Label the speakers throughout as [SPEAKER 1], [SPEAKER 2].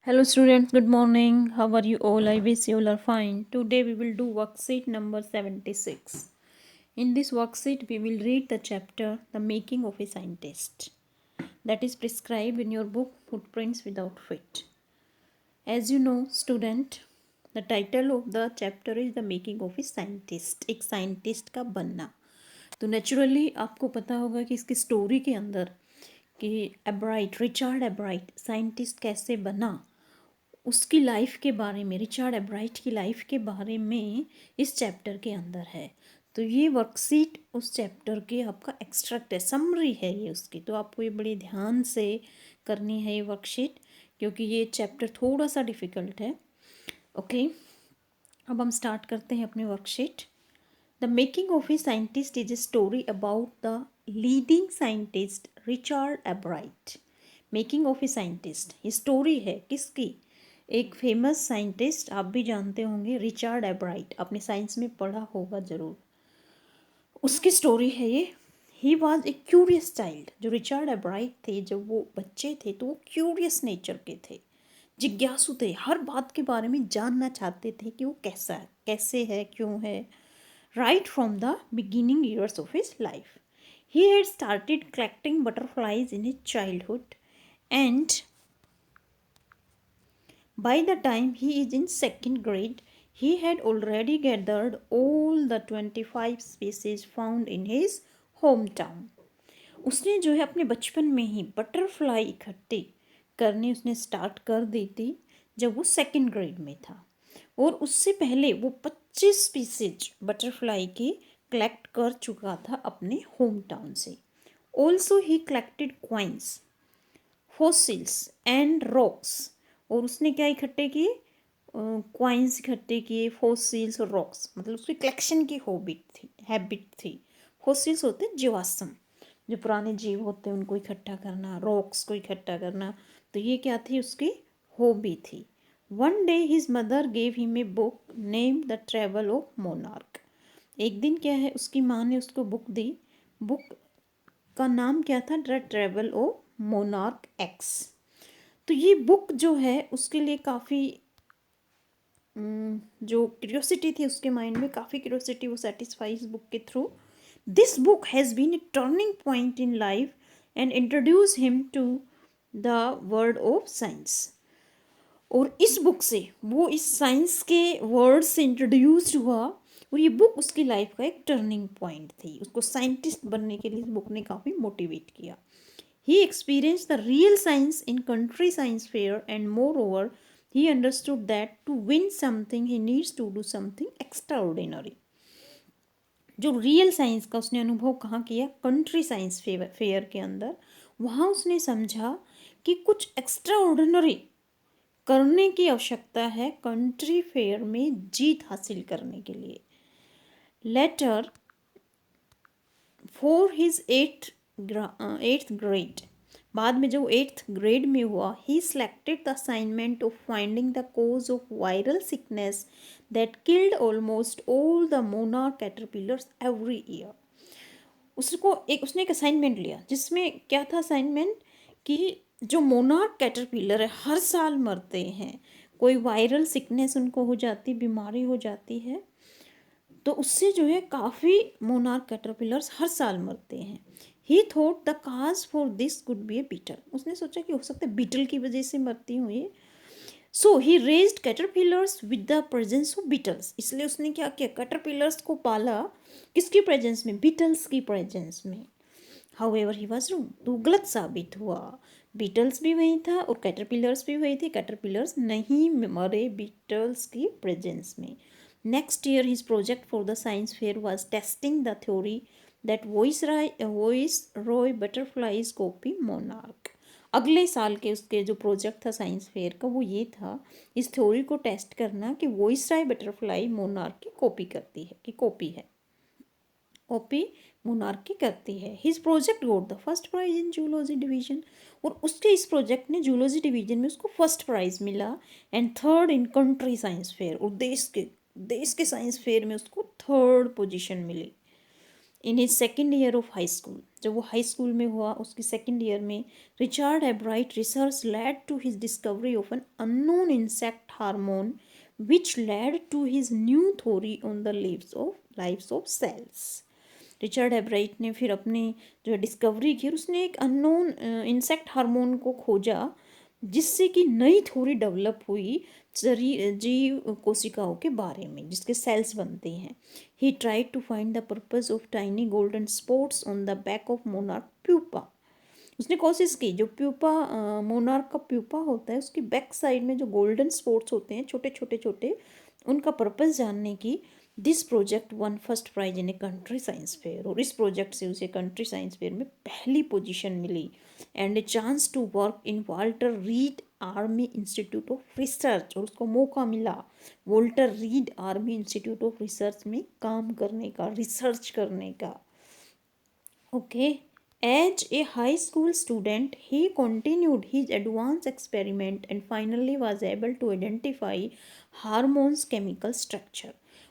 [SPEAKER 1] Hello students, good morning. How are you all? I wish you all are fine. Today we will do worksheet number 76. In this worksheet we will read the chapter The Making of a Scientist that is prescribed in your book Footprints Without Feet. As you know student, the title of the chapter is The Making of a Scientist. एक scientist का बनना. तो naturally आपको पता होगा कि इसकी story के अंदर कि एब्राइट रिचर्ड एब्राइट साइंटिस्ट कैसे बना, उसकी लाइफ के बारे में, रिचर्ड एब्राइट की लाइफ के बारे में इस चैप्टर के अंदर है. तो ये वर्कशीट उस चैप्टर के आपका एक्सट्रैक्ट है, समरी है ये उसकी. तो आपको ये बड़े ध्यान से करनी है ये वर्कशीट, क्योंकि ये चैप्टर थोड़ा सा डिफ़िकल्ट है. ओके, अब हम स्टार्ट करते हैं अपनी worksheet. The making of a scientist is a story about the leading scientist Richard एब्राइट. Making of a scientist, ये स्टोरी है किसकी? एक फेमस साइंटिस्ट, आप भी जानते होंगे, रिचर्ड एब्राइट, आपने साइंस में पढ़ा होगा ज़रूर. उसकी स्टोरी है ये. He was a curious child. जो रिचर्ड एब्राइट थे, जब वो बच्चे थे तो वो क्यूरियस नेचर के थे, जिज्ञासु थे, हर बात के बारे में जानना चाहते थे कि वो कैसा है, कैसे है, क्यों है. Right from the beginning years of his life he had started collecting butterflies in his childhood, and by the time he is in second grade, he had already gathered all the 25 species found in his hometown. उसने जो है अपने बचपन में ही butterfly इकट्ठे करने उसने start कर दी थी जब वो सेकंड ग्रेड में था. और उससे पहले वो 25 स्पीसीज बटरफ्लाई की कलेक्ट कर चुका था अपने होम टाउन से. Also he collected coins, fossils and rocks. और उसने क्या इकट्ठे किए? क्वाइंस इकट्ठे किए, फॉसिल्स और रॉक्स. मतलब उसकी कलेक्शन की हैबिट थी. फॉसिल्स होते हैं जीवाश्म, जो पुराने जीव होते हैं उनको इकट्ठा करना, रॉक्स को इकट्ठा करना. तो ये क्या थी? उसकी हॉबी थी. One day his mother gave him a book name the travel of monarch. एक दिन क्या है, उसकी माँ ने उसको बुक दी. बुक का नाम क्या था? The travel of monarch x. तो ये बुक जो है उसके लिए काफ़ी जो क्यूरियोसिटी थी उसके माइंड में, काफ़ी क्यूरियोसिटी वो सेटिस्फाई इस बुक के through. This book has been a turning point in life and introduce him to the world of science. और इस बुक से वो इस साइंस के वर्ड से इंट्रोड्यूस्ड हुआ, और ये बुक उसकी लाइफ का एक टर्निंग पॉइंट थी. उसको साइंटिस्ट बनने के लिए इस बुक ने काफ़ी मोटिवेट किया. He experienced the real science in country science fair, and moreover, he understood that to win something, he needs to do something extraordinary. जो रियल साइंस का उसने अनुभव कहाँ किया? कंट्री साइंस फेयर के अंदर. वहाँ उसने समझा कि कुछ एक्स्ट्रा ऑर्डिनरी करने की आवश्यकता है कंट्री फेयर में जीत हासिल करने के लिए. Later for his eighth grade, बाद में जो एट्थ ग्रेड में हुआ, he selected the assignment of finding the cause of viral sickness that killed almost all the monarch caterpillars every year. उसने एक असाइनमेंट लिया, जिसमें क्या था असाइनमेंट? कि जो मोनार्क कैटरपिलर है हर साल मरते हैं, कोई वायरल सिकनेस उनको हो जाती, बीमारी हो जाती है, तो उससे जो है काफ़ी मोनार्क कैटरपिलर्स हर साल मरते हैं. He thought the cause for this could be a beetle. उसने सोचा कि हो सकता है बीटल की वजह से मरती हूँ ये. So he raised caterpillars with the presence of beetles. इसलिए उसने क्या किया? कैटरपिलर्स को पाला. किसकी प्रेजेंस में? बीटल्स की प्रेजेंस में. However he was wrong. तो गलत साबित हुआ. बीटल्स भी वही था और कैटरपिलर्स भी वही थे. कैटरपिलर्स नहीं मरे बीटल्स की प्रेजेंस में. Next year, his project for the science fair was testing the theory that Viceroy butterflies copy monarch. अगले साल के उसके जो प्रोजेक्ट था साइंस फेयर का, वो ये था इस थ्योरी को टेस्ट करना कि वॉइसराय बटरफ्लाई मोनार्क की कॉपी करती है, कि कॉपी है, कॉपी मोनार्क की करती है. His project got the first prize in zoology division. और उसके इस प्रोजेक्ट ने जूलॉजी डिवीजन में उसको फर्स्ट प्राइज मिला. And third in country science fair. और देश के साइंस फेयर में उसको थर्ड पोजीशन मिली. In his second year of high school, जब वो हाई स्कूल में हुआ उसकी सेकेंड ईयर में, Richard Ebright research led to his discovery of an unknown insect hormone which led to his new theory on the lives of cells. Richard Ebright ने फिर अपनी जो डिस्कवरी की, उसने एक अननोन इंसेक्ट हार्मोन को खोजा जिससे कि नई थ्योरी डेवलप हुई जीव कोशिकाओं के बारे में जिसके सेल्स बनते हैं। He tried to find the purpose of tiny golden spots on the back of monarch pupa. उसने कोशिश की, जो प्यूपा मोनार्क का प्यूपा होता है उसकी बैक साइड में जो गोल्डन स्पॉट्स होते हैं छोटे छोटे छोटे, उनका पर्पस जानने की। This project won first prize in a country science fair, और इस प्रोजेक्ट से उसे कंट्री साइंस फेयर में पहली पोजीशन मिली and a chance to work in Walter Reed Army Institute of Research, और उसको मौका मिला Walter Reed Army Institute of Research में काम करने का, रिसर्च करने का। Okay, as a high school student he continued his advanced experiment and finally was able to identify hormones chemical structure।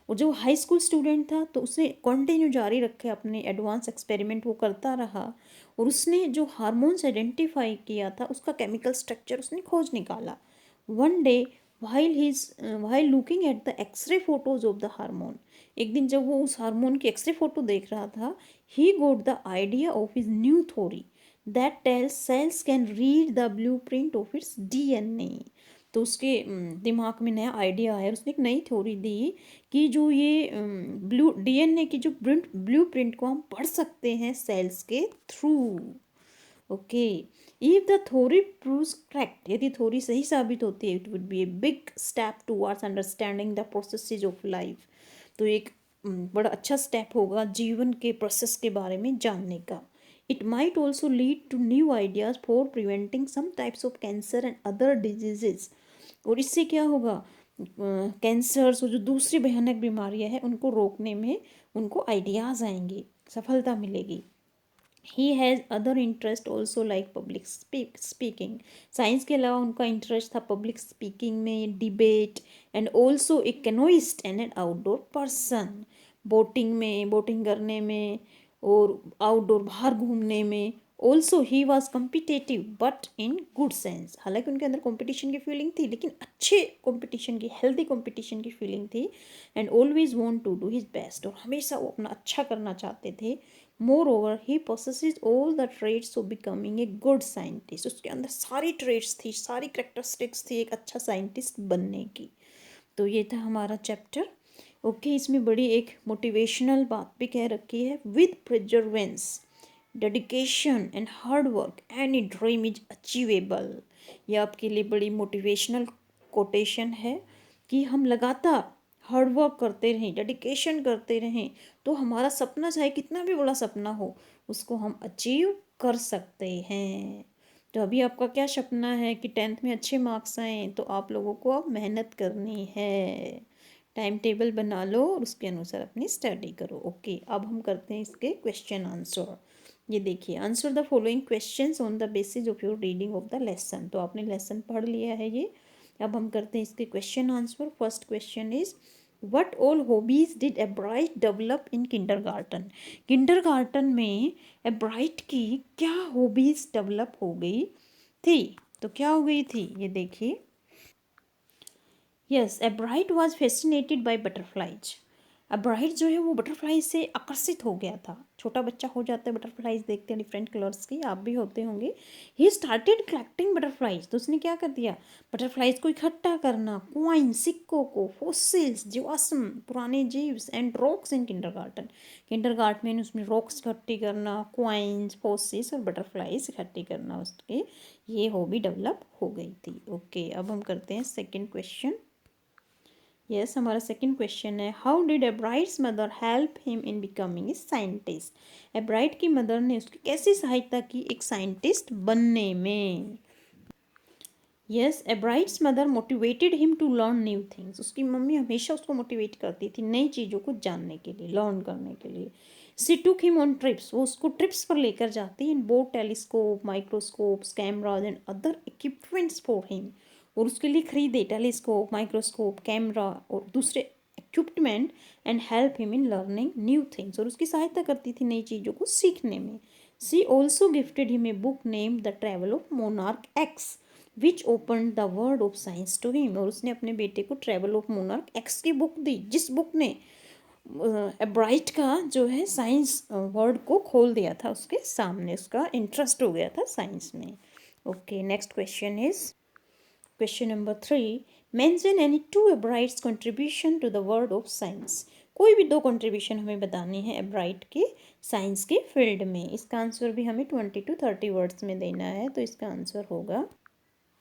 [SPEAKER 1] और जो हाई स्कूल स्टूडेंट था तो उसने कंटिन्यू जारी रखे अपने एडवांस एक्सपेरिमेंट, वो करता रहा और उसने जो हार्मोन्स आइडेंटिफाई किया था उसका केमिकल स्ट्रक्चर उसने खोज निकाला। One day while looking at the x-ray photos of the hormone, एक दिन जब वो उस हार्मोन की एक्सरे फोटो देख रहा था, he got the idea of his new theory that tells cells can read the blueprint of its DNA। तो उसके दिमाग में नया आइडिया आया, उसने एक नई थ्योरी दी कि जो ये डीएनए की जो ब्लू प्रिंट को हम पढ़ सकते हैं सेल्स के through. Okay, if the theory proves correct, यदि थ्योरी सही साबित होती है, it would be a big step towards understanding the processes of life. तो एक बड़ा अच्छा स्टेप होगा जीवन के प्रोसेस के बारे में जानने का। It might also lead to new ideas for preventing some types of cancer and other diseases, और इससे क्या होगा, कैंसर्स और जो दूसरी भयानक बीमारियां हैं उनको रोकने में उनको आइडियाज़ आएंगे, सफलता मिलेगी। He has other interest also like public speaking, science के अलावा उनका इंटरेस्ट था पब्लिक स्पीकिंग में, debate and also a canoeist and N outdoor person, boating करने में और आउटडोर बाहर घूमने में। Also he was competitive but in good sense, हालांकि उनके अंदर कंपटीशन की फीलिंग थी लेकिन अच्छे कंपटीशन की, हेल्दी कंपटीशन की फीलिंग थी। And always want to do his best, और हमेशा वो अपना अच्छा करना चाहते थे। More he possesses all the traits of becoming a good scientist, उसके अंदर सारी ट्रेड्स थी, सारी करेक्टरिस्टिक्स थी एक अच्छा साइंटिस्ट बनने की। तो ये था हमारा चैप्टर। ओके, इसमें बड़ी एक मोटिवेशनल बात भी कह रखी है, with प्रिजर्वेंस dedication and hard work any dream is achievable. ये आपके लिए बड़ी मोटिवेशनल कोटेशन है कि हम लगातार हार्ड वर्क करते रहें, डेडिकेशन करते रहें, तो हमारा सपना चाहे कितना भी बड़ा सपना हो उसको हम अचीव कर सकते हैं। तो अभी आपका क्या सपना है कि 10th में अच्छे मार्क्स आएँ, तो आप लोगों को अब मेहनत करनी है, टाइम टेबल बना लो और उसके अनुसार अपनी स्टडी करो। ओके, अब हम करते हैं इसके क्वेश्चन आंसर। ये देखिए, answer the following questions on the basis of your reading of the lesson. तो आपने लेसन पढ़ लिया है ये, अब हम करते हैं इसके question answer. First question is what all hobbies did एब्राइट develop in kindergarten. Kindergarten में एब्राइट की क्या हॉबीज डेवलप हो गई थी, तो क्या हो गई थी ये देखिए। Yes, एब्राइट was fascinated by butterflies. एब्राइट जो है वो बटरफ्लाई से आकर्षित हो गया था, छोटा बच्चा हो जाता है बटरफ्लाइज देखते हैं डिफरेंट कलर्स की, आप भी होते होंगे। ही स्टार्टेड कलेक्टिंग बटरफ्लाइज, तो उसने क्या कर दिया, बटरफ्लाइज को इकट्ठा करना, क्वाइन सिक्कों को, फॉसिल्स जीवाश्म पुराने जीव्स and rocks in kindergarten. Kindergarten में उसमें रॉक्स इकट्ठी करना, क्वाइंस फॉसिल्स और बटरफ्लाइज इकट्ठी करना, उसके ये हॉबी डेवलप हो गई थी। ओके, अब हम करते हैं सेकेंड क्वेश्चन। यस, हमारा सेकंड क्वेश्चन है, how did Ebright's mother help him in becoming a scientist. Ebright की मदर ने उसकी कैसी सहायता की एक साइंटिस्ट बनने में। Yes, Ebright's mother motivated him to learn new things, उसकी मम्मी हमेशा उसको मोटिवेट करती थी नई चीज़ों को जानने के लिए, लर्न करने के लिए। सी टुक हिम ऑन ट्रिप्स, वो उसको ट्रिप्स पर लेकर जाती, इन boat telescope microscopes cameras and other equipments for him, और उसके लिए खरीदे टेलीस्कोप माइक्रोस्कोप कैमरा और दूसरे equipment and help him in learning new things, और उसकी सहायता करती थी नई चीज़ों को सीखने में. She also gifted him a book named the travel of monarch X which open the world of science to him, और उसने अपने बेटे को ट्रैवल ऑफ मोनार्क एक्स की बुक दी, जिस बुक ने ब्राइट का जो है साइंस वर्ड को खोल दिया था उसके सामने, उसका इंटरेस्ट हो गया था साइंस में. Okay, next question is question number 3. Mention any two Ebright's contribution to the world of science. कोई भी दो कंट्रीब्यूशन हमें बतानी है एब्राइट के साइंस के फील्ड में. इसका आंसर भी हमें 20 to 30 वर्ड्स में देना है. तो इसका आंसर होगा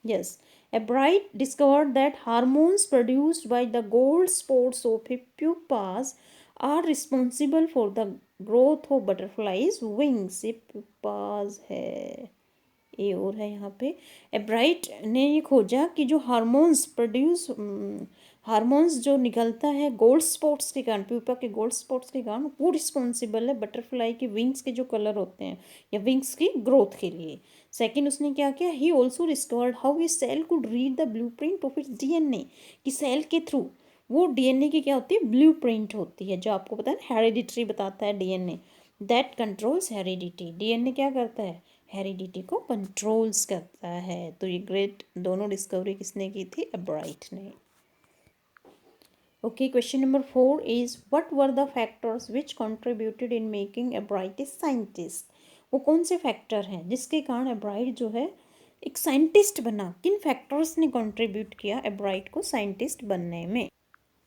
[SPEAKER 1] yes. Ebright discovered that hormones produced by the gold spots of pupas are responsible for the growth of butterflies wings. ये pupas है, ए और है यहाँ पे. एब्राइट ने ये खोजा कि जो हार्मोन्स जो निकलता है गोल्ड स्पॉट्स के कारण, प्यूपा के गोल्ड स्पॉट्स के कारण, वो रिस्पॉन्सिबल है बटरफ्लाई के विंग्स के जो कलर होते हैं या विंग्स की ग्रोथ के लिए. सेकंड, उसने क्या किया, he also discovered how a cell could read the blueprint of its DNA, कि सेल के थ्रू वो डीएनए की क्या होती है, ब्लू प्रिंट होती है, जो आपको पता है हेरिडिटरी बताता है DNA, that controls heredity. DNA क्या करता है, हेरिडिटी को कंट्रोल्स करता है. तो ये ग्रेट दोनों डिस्कवरी किसने की थी, एब्राइट ने. Okay, question number 4 is what were the factors which contributed in making Ebright a scientist. वो कौन से फैक्टर हैं जिसके कारण एब्राइट जो है एक साइंटिस्ट बना. किन फैक्टर्स ने कंट्रीब्यूट किया एब्राइट को साइंटिस्ट बनने में.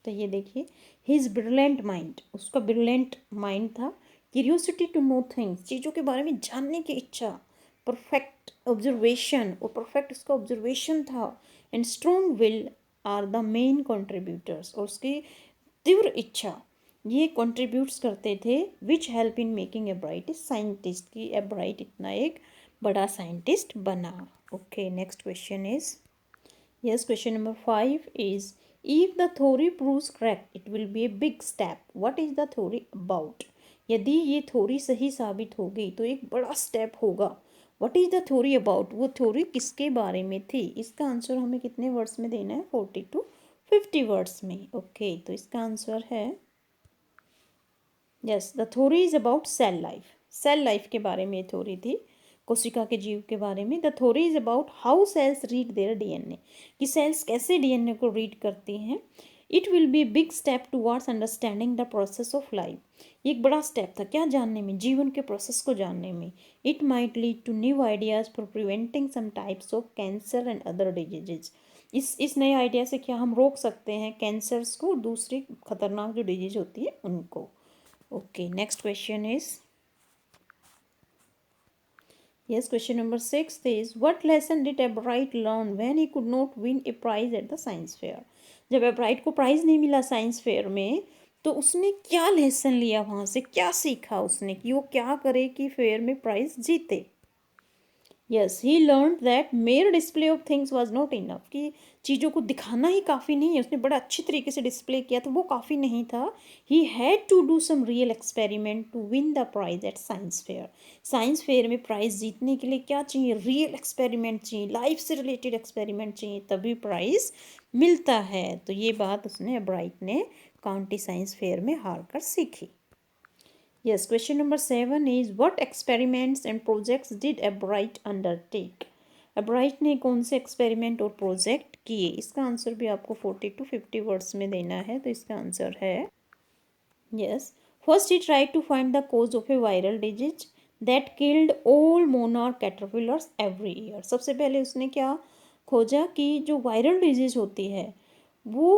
[SPEAKER 1] तो ये देखिए, हिज ब्रिलियंट माइंड, उसका ब्रिलियंट माइंड था. क्यूरियोसिटी टू नो थिंग्स, चीज़ों के बारे में जानने की इच्छा. परफेक्ट ऑब्जर्वेशन, और परफेक्ट उसका ऑब्जर्वेशन था. And strong will are the main contributors, और उसकी तीव्र इच्छा ये कंट्रीब्यूट्स करते थे which help in making Ebright a scientist, की एब्राइट इतना एक बड़ा साइंटिस्ट बना. Okay, next question is yes, question number 5 is if the theory proves correct it will be a big step. What is the theory about? यदि ये theory सही साबित हो गई तो एक बड़ा स्टेप होगा. What is the theory about, वो थ्योरी किसके बारे में थी. इसका आंसर हमें कितने वर्ड्स में देना है, 40 to 50 वर्ड्स में. ओके, तो इसका आंसर है yes, the theory is about cell life. Cell life के बारे में ये थ्योरी थी, कोशिका के जीव के बारे में. The theory is about how cells read their DNA, कि सेल्स कैसे डीएनए को रीड करती हैं. It will be big step towards understanding the process of life. ये एक बड़ा स्टेप था क्या जानने में, जीवन के प्रोसेस को जानने में. It might lead to new ideas for preventing some types of cancer and other diseases. इस नए आइडिया से क्या हम रोक सकते हैं कैंसर्स को, दूसरी खतरनाक जो डिजीज होती है उनको. Okay, next question is yes, question number 6 is what lesson did Ebright learn when he could not win a prize at the science fair. जब एब्राइट को प्राइज नहीं मिला साइंस फेयर में तो उसने क्या लेसन लिया वहाँ से, क्या सीखा उसने कि वो क्या करे कि फेयर में प्राइज जीते. Yes, he learn that mayor display of things was not enough, कि चीज़ों को दिखाना ही काफ़ी नहीं है. उसने बड़ा अच्छी तरीके से डिस्प्ले किया तो वो काफ़ी नहीं था. He had to do some real experiment to win the prize at science fair. Science fair में प्राइज जीतने के लिए क्या चाहिए, रियल एक्सपेरिमेंट चाहिए, लाइफ से रिलेटेड एक्सपेरिमेंट चाहिए, तभी प्राइज मिलता है. तो ये बात उसने एब्राइट ने काउंटी साइंस फेयर में हार कर सीखी. Yes, question number 7 is what experiments and projects did Ebright undertake? Ebright ने कौन से एक्सपेरिमेंट और प्रोजेक्ट किए. इसका आंसर भी आपको 40 to 50 वर्ड्स में देना है. तो इसका आंसर है yes. First he tried to find the cause of a viral disease that killed all monarch caterpillars every year. सबसे पहले उसने क्या खोजा कि जो वायरल डिजीज होती है वो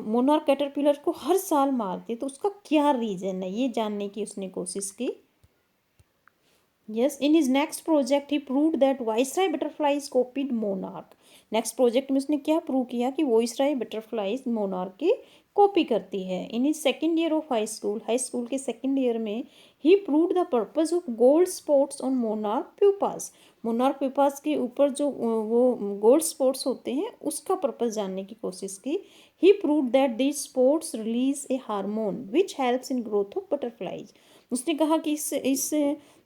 [SPEAKER 1] मोनार्क कैटरपिलर को हर साल मारती है, तो उसका क्या रीज़न है ये जानने की उसने कोशिश की. Yes, in his next project he proved that viceroy butterflies copied monarch. Next project में उसने क्या प्रूव किया कि वाइसराय बटरफ्लाइज मोनार्क की कॉपी करती है. In his second year of high school के सेकेंड ईयर में he proved the purpose of gold spots on monarch pupas. Monarch pupas के ऊपर जो वो गोल्ड स्पॉट्स होते हैं उसका पर्पस जानने की कोशिश की. ही proved that these spots release a hormone which helps in growth of butterflies. उसने कहा कि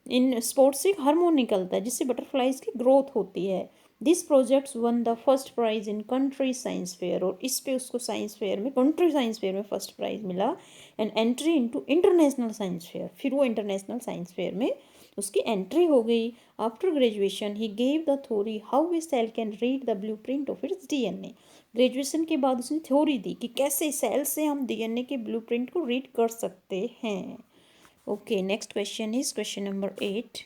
[SPEAKER 1] इन स्पॉट्स से एक हार्मोन निकलता है जिससे बटरफ्लाइज की ग्रोथ होती है. This projects won the first prize in country science fair, और इस पे उसको साइंस फेयर में, कंट्री साइंस फेयर में फर्स्ट प्राइज मिला। And entry into international science fair, फिर वो इंटरनेशनल साइंस फेयर में उसकी एंट्री हो गई। After graduation he gave the theory how a cell can read the blueprint of its DNA. Graduation के बाद उसने थ्योरी दी कि कैसे सेल से हम डीएनए के ब्लूप्रिंट को रीड कर सकते हैं। Okay, next question is question number 8.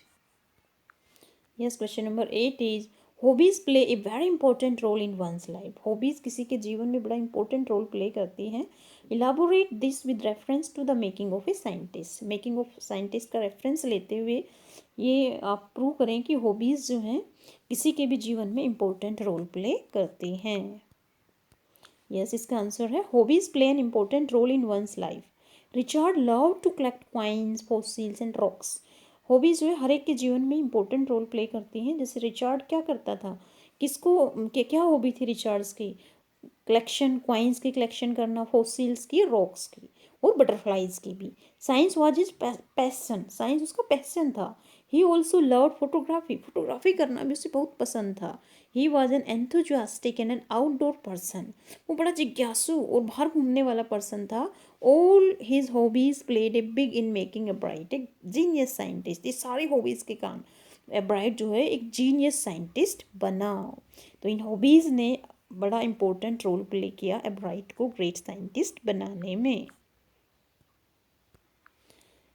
[SPEAKER 1] Yes, question number 8 is hobbies play a very important role in one's life. Hobbies किसी के जीवन में बड़ा important role play करती हैं. Elaborate this with reference to the making of a scientist. Making of scientist का reference लेते हुए ये आप प्रूव करें कि hobbies जो हैं किसी के भी जीवन में important role play करती हैं. Yes, इसका आंसर है hobbies play an important role in one's life. Richard loved to collect coins, fossils and rocks. Hobbies जो है हर एक के जीवन में इंपॉर्टेंट रोल प्ले करती हैं। जैसे रिचार्ड क्या करता था, किसको क्या हॉबी थी रिचार्ड्स की? कलेक्शन, क्वाइंस की कलेक्शन करना, फॉसिल्स की, रॉक्स की और बटरफ्लाइज की भी। Science was his passion, science उसका पैशन था। He also loved photography, photography करना भी उसे बहुत पसंद था। He was an enthusiastic and N outdoor person, वो बड़ा जिज्ञासु और बाहर घूमने वाला पर्सन था। All his hobbies played a big in making a bright A genius scientist. ये सारी हॉबीज़ के कारण ब्राइट जो है एक जीनियस साइंटिस्ट बना। तो इन हॉबीज़ ने बड़ा इंपॉर्टेंट रोल प्ले किया ब्राइट को ग्रेट साइंटिस्ट बनाने में।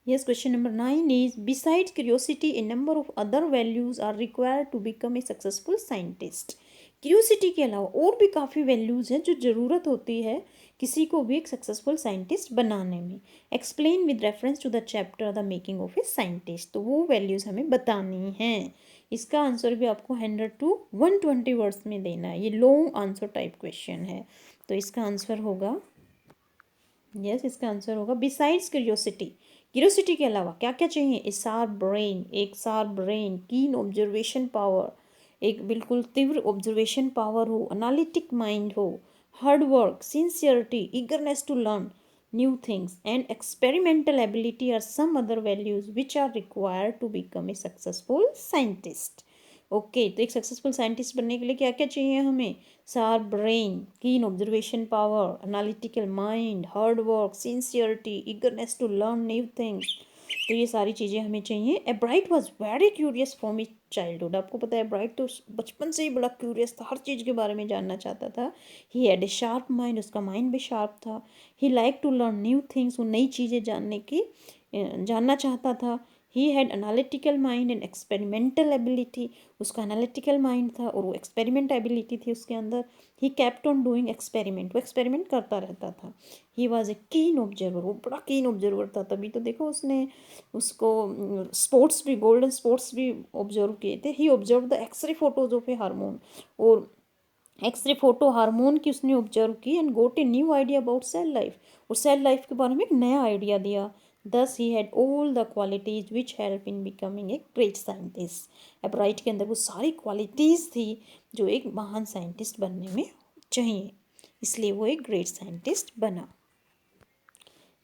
[SPEAKER 1] Yes, question number 9 is besides curiosity, a number of other values are required to become a successful scientist. Curiosity के अलावा और भी काफ़ी वैल्यूज़ हैं जो ज़रूरत होती है किसी को भी एक सक्सेसफुल साइंटिस्ट बनाने में। Explain with reference to the chapter the making of a scientist, तो वो वैल्यूज़ हमें बतानी हैं। इसका आंसर भी आपको 100 to 120 वर्ड्स में देना है। ये लॉन्ग आंसर टाइप क्वेश्चन है। तो इसका आंसर होगा इसका आंसर होगा बिसाइड्स क्यूरियोसिटी, क्यूरियोसिटी के अलावा क्या क्या चाहिए? ए शार्प ब्रेन, एक sharp brain, keen observation power, एक बिल्कुल तीव्र ऑब्जर्वेशन पावर हो, एनालिटिक माइंड हो, hard work, sincerity, eagerness to learn new things and experimental ability are some other values which are required to become a successful scientist. Okay, तो एक successful scientist बनने के लिए क्या क्या चाहिए हमें? Sharp brain, keen observation power, analytical mind, hard work, sincerity, eagerness to learn new things. तो ये सारी चीज़ें हमें चाहिए। Ebright was very curious from his childhood, आपको पता है ब्राइट तो बचपन से ही बड़ा क्यूरियस था, हर चीज़ के बारे में जानना चाहता था। He had a sharp mind, उसका माइंड भी शार्प था। He like to learn new things, वो नई चीज़ें जानना चाहता था। He had analytical mind and experimental ability, उसका एनालिटिकल माइंड था और वो एक्सपेरिमेंट एबिलिटी थी उसके अंदर। He kept on doing experiment, वो एक्सपेरिमेंट करता रहता था। ही वॉज ए कीन ऑब्जर्वर, वो बड़ा कीन ऑब्जर्वर था, तभी तो देखो उसने उसको स्पोर्ट्स भी, गोल्डन स्पोर्ट्स भी ऑब्जर्व किए थे। He observe the X ray photos of a hormone, और एक्सरे फोटो हार्मोन की उसने ऑब्जर्व की and got a new idea about cell life, और सेल लाइफ के बारे में एक नया आइडिया दिया। Thus he had all the qualities which help in becoming a great scientist. ब्राइट के अंदर वो सारी क्वालिटीज़ थी जो एक महान साइंटिस्ट बनने में चाहिए, इसलिए वो एक ग्रेट साइंटिस्ट बना।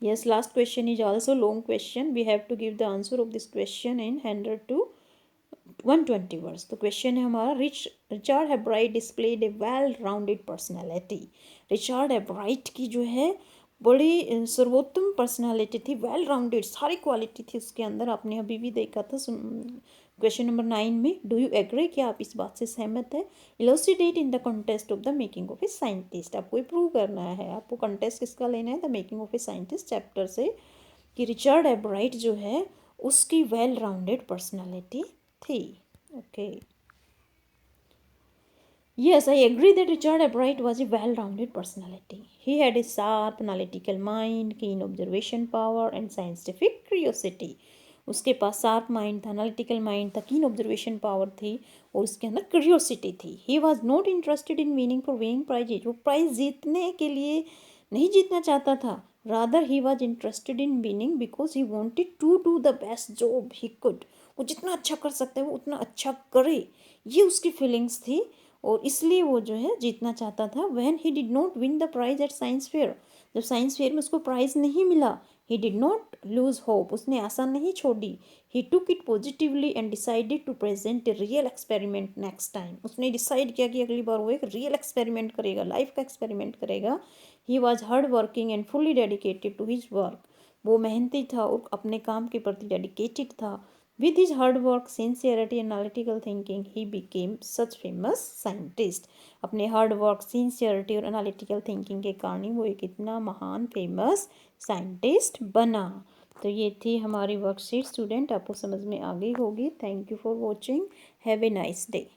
[SPEAKER 1] Yes, last question is also long question. We have to give the answer of this question in 100 to 120 words. तो क्वेश्चन है हमारा, रिचार्ड हेब्राइट डिस्प्लेड ए वेल राउंडेड पर्सनैलिटी। रिचार्ड हेब्राइट की जो है बड़ी सर्वोत्तम पर्सनालिटी थी, वेल राउंडेड, सारी क्वालिटी थी उसके अंदर। आपने अभी भी देखा था क्वेश्चन नंबर 9 में। डू यू एग्री, क्या आप इस बात से सहमत है? Elucidate in the context of the making of a scientist, आपको ये प्रूव करना है। आपको कॉन्टेस्ट किसका लेना है? The making of a scientist chapter से, कि रिचार्ड हेब्राइट जो है उसकी वेल राउंडेड पर्सनालिटी थी। Okay, yes, I agree that Richard Albright was a well-rounded personality. He had a sharp analytical mind, keen observation power and scientific curiosity. उसके पास sharp mind था, analytical mind था, कीन observation power थी और उसके अंदर curiosity थी। He was not interested in winning for winning prizes, वो प्राइज जीतने के लिए नहीं जीतना चाहता था। Rather he was interested in winning because he wanted to do the best job he could, वो जितना अच्छा कर सकता है वो उतना अच्छा करे, ये उसकी फीलिंग्स थी और इसलिए वो जो है जीतना चाहता था। When he did not win the prize at science fair, जब साइंस फेयर में उसको प्राइज़ नहीं मिला, he did not lose hope, उसने आशा नहीं छोड़ी। He took it positively and decided to present a real experiment next time. उसने डिसाइड किया कि अगली बार वो एक रियल एक्सपेरिमेंट करेगा, लाइफ का एक्सपेरिमेंट करेगा। He was hard working and fully dedicated to his work. वो मेहनती था और अपने काम के प्रति डेडिकेटेड था। With his hard work, sincerity, analytical thinking, he became such famous scientist. अपने हार्ड वर्क, सिंसियरिटी और एनालिटिकल थिंकिंग के कारण वो एक इतना महान फेमस साइंटिस्ट बना। तो ये थी हमारी वर्कशीट स्टूडेंट, आपको समझ में आ गई होगी। Thank you for watching. Have a nice day.